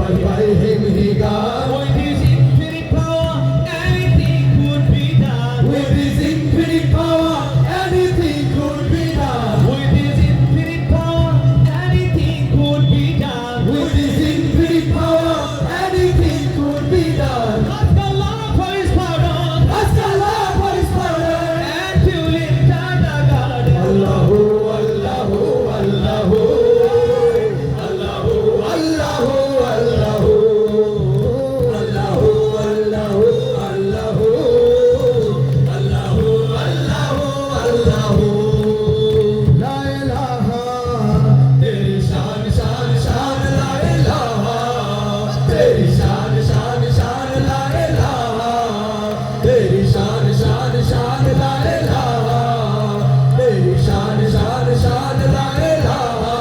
but by Him He got. With His infinite power, anything could be done. With His infinite power, anything could be done. With His infinite power, anything could be done. With His infinite power, anything could be done. Ask Allah for His pardon Ask Allah for His pardon. and fill it down the garden. Allahu, Allahu, Allahu, Allahu, Allahu, Allahu, Allahu, Allahu, Allahu, Allahu, Allahu, Allahu. La ilaha, Teri shan, shan, shan, la ilaha. Teri shan, shan, shan, la ilaha. Teri shan, shan, shan, la ilaha. Teri shan, shan, shan, la ilaha.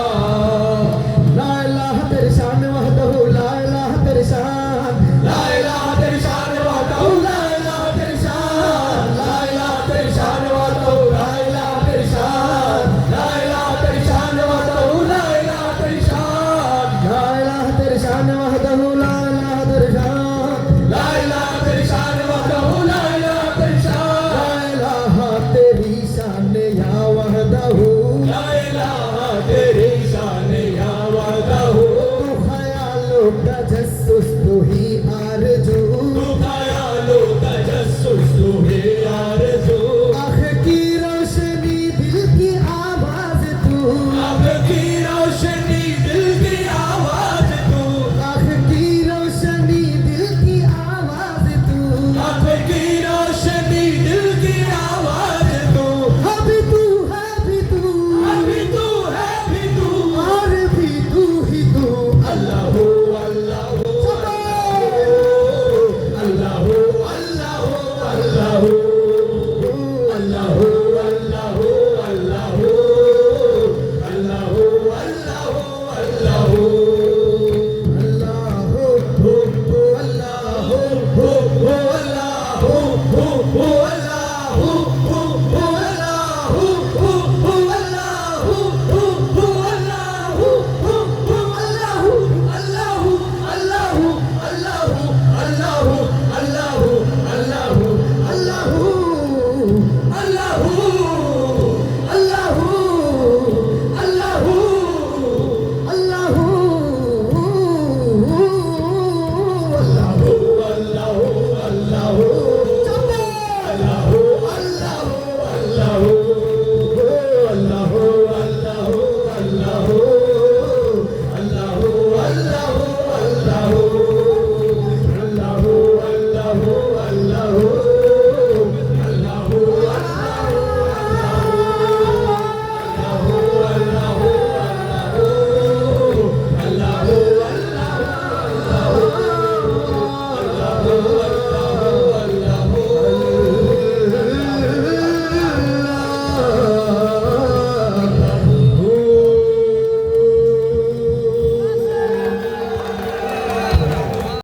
La ilaha teri shan wahdahu, la ilaha teri shan. La ilaha teri shan wahdahu, la ilaha teri shan. La ilaha teri shan wahdahu, la ilaha teri shan. La ilaha teri shan wahdahu, la ilaha teri shan. La ilaha teri shan wahdahu, la ilaha teri shan. La ilaha teri shan wahdahu, la ilaha teri shan. La ilaha teri shan ya wahdahu. La ilaha teri shan ya wahdahu. Tu khayalon ka